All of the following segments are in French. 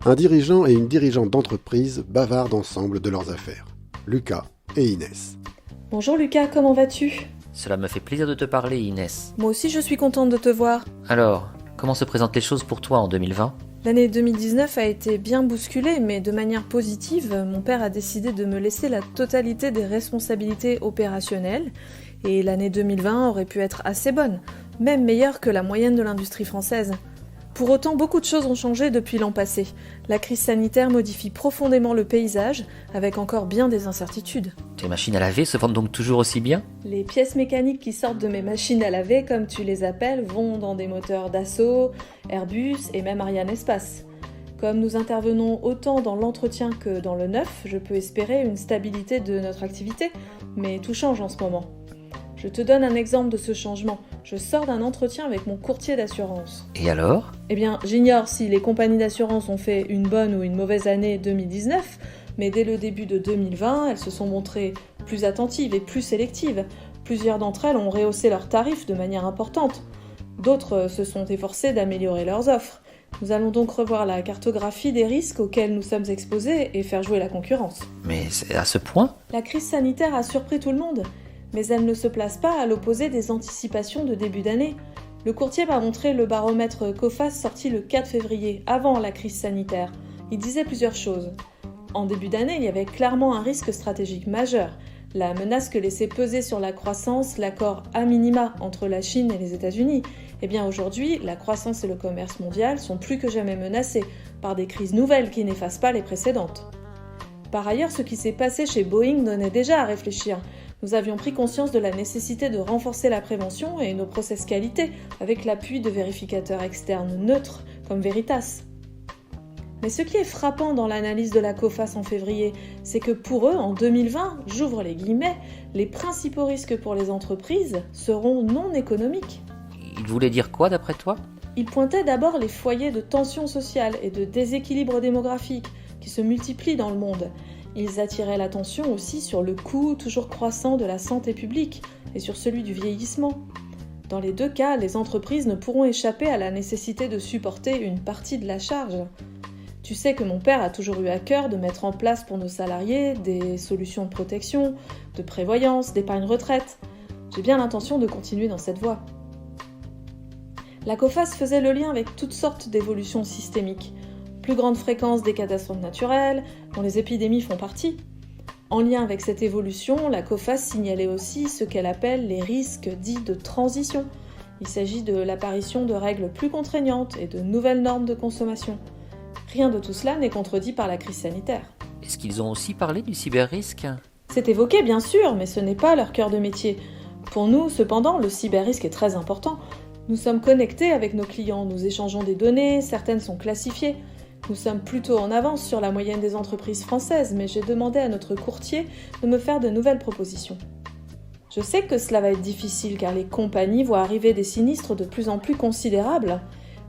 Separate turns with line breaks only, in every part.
Un dirigeant et une dirigeante d'entreprise bavardent ensemble de leurs affaires. Lucas et Inès.
Bonjour Lucas, comment vas-tu ?
Cela me fait plaisir de te parler, Inès.
Moi aussi je suis contente de te voir.
Alors, comment se présentent les choses pour toi en 2020 ?
L'année 2019 a été bien bousculée, mais de manière positive, mon père a décidé de me laisser la totalité des responsabilités opérationnelles, et l'année 2020 aurait pu être assez bonne, même meilleure que la moyenne de l'industrie française. Pour autant, beaucoup de choses ont changé depuis l'an passé. La crise sanitaire modifie profondément le paysage, avec encore bien des incertitudes.
Tes machines à laver se vendent donc toujours aussi bien ?
Les pièces mécaniques qui sortent de mes machines à laver, comme tu les appelles, vont dans des moteurs Dassault, Airbus et même Ariane Espace. Comme nous intervenons autant dans l'entretien que dans le neuf, je peux espérer une stabilité de notre activité, mais tout change en ce moment. Je te donne un exemple de ce changement. Je sors d'un entretien avec mon courtier d'assurance.
Et alors ?
Eh bien, j'ignore si les compagnies d'assurance ont fait une bonne ou une mauvaise année 2019, mais dès le début de 2020, elles se sont montrées plus attentives et plus sélectives. Plusieurs d'entre elles ont rehaussé leurs tarifs de manière importante. D'autres se sont efforcées d'améliorer leurs offres. Nous allons donc revoir la cartographie des risques auxquels nous sommes exposés et faire jouer la concurrence.
Mais c'est à ce point ?
La crise sanitaire a surpris tout le monde, mais elle ne se place pas à l'opposé des anticipations de début d'année. Le courtier m'a montré le baromètre Coface sorti le 4 février, avant la crise sanitaire. Il disait plusieurs choses. En début d'année, il y avait clairement un risque stratégique majeur. La menace que laissait peser sur la croissance l'accord à minima entre la Chine et les États-Unis. Eh bien aujourd'hui, la croissance et le commerce mondial sont plus que jamais menacés par des crises nouvelles qui n'effacent pas les précédentes. Par ailleurs, ce qui s'est passé chez Boeing donnait déjà à réfléchir. Nous avions pris conscience de la nécessité de renforcer la prévention et nos process qualité avec l'appui de vérificateurs externes neutres comme Veritas. Mais ce qui est frappant dans l'analyse de la Coface en février, c'est que pour eux, en 2020, j'ouvre les guillemets, les principaux risques pour les entreprises seront non économiques.
Il voulait dire quoi d'après toi ?
Ils pointaient d'abord les foyers de tension sociale et de déséquilibre démographique qui se multiplient dans le monde. Ils attiraient l'attention aussi sur le coût toujours croissant de la santé publique et sur celui du vieillissement. Dans les deux cas, les entreprises ne pourront échapper à la nécessité de supporter une partie de la charge. Tu sais que mon père a toujours eu à cœur de mettre en place pour nos salariés des solutions de protection, de prévoyance, d'épargne retraite. J'ai bien l'intention de continuer dans cette voie. La Coface faisait le lien avec toutes sortes d'évolutions systémiques. Plus grande fréquence des catastrophes naturelles, dont les épidémies font partie. En lien avec cette évolution, la Coface signalait aussi ce qu'elle appelle les risques dits de transition. Il s'agit de l'apparition de règles plus contraignantes et de nouvelles normes de consommation. Rien de tout cela n'est contredit par la crise sanitaire.
Est-ce qu'ils ont aussi parlé du cyberrisque ?
C'est évoqué bien sûr, mais ce n'est pas leur cœur de métier. Pour nous, cependant, le cyberrisque est très important. Nous sommes connectés avec nos clients, nous échangeons des données, certaines sont classifiées. Nous sommes plutôt en avance sur la moyenne des entreprises françaises, mais j'ai demandé à notre courtier de me faire de nouvelles propositions. Je sais que cela va être difficile car les compagnies voient arriver des sinistres de plus en plus considérables.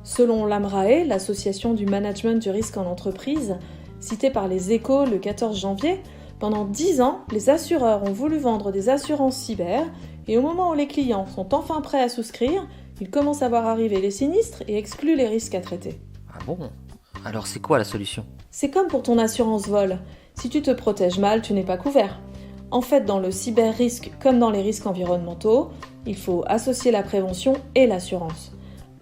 Selon l'AMRAE, l'association du management du risque en entreprise, citée par les Échos le 14 janvier, pendant 10 ans, les assureurs ont voulu vendre des assurances cyber et au moment où les clients sont enfin prêts à souscrire, ils commencent à voir arriver les sinistres et excluent les risques à traiter.
Ah bon ? Alors c'est quoi la solution ?
C'est comme pour ton assurance vol. Si tu te protèges mal, tu n'es pas couvert. En fait, dans le cyber-risque comme dans les risques environnementaux, il faut associer la prévention et l'assurance.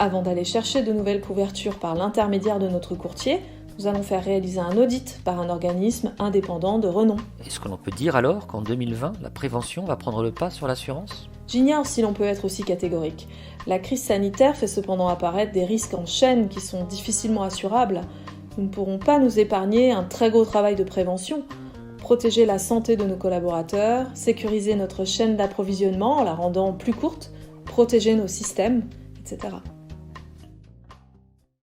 Avant d'aller chercher de nouvelles couvertures par l'intermédiaire de notre courtier, nous allons faire réaliser un audit par un organisme indépendant de renom.
Est-ce que l'on peut dire alors qu'en 2020, la prévention va prendre le pas sur l'assurance ?
J'ignore si l'on peut être aussi catégorique. La crise sanitaire fait cependant apparaître des risques en chaîne qui sont difficilement assurables. Nous ne pourrons pas nous épargner un très gros travail de prévention. Protéger la santé de nos collaborateurs, sécuriser notre chaîne d'approvisionnement en la rendant plus courte, protéger nos systèmes, etc.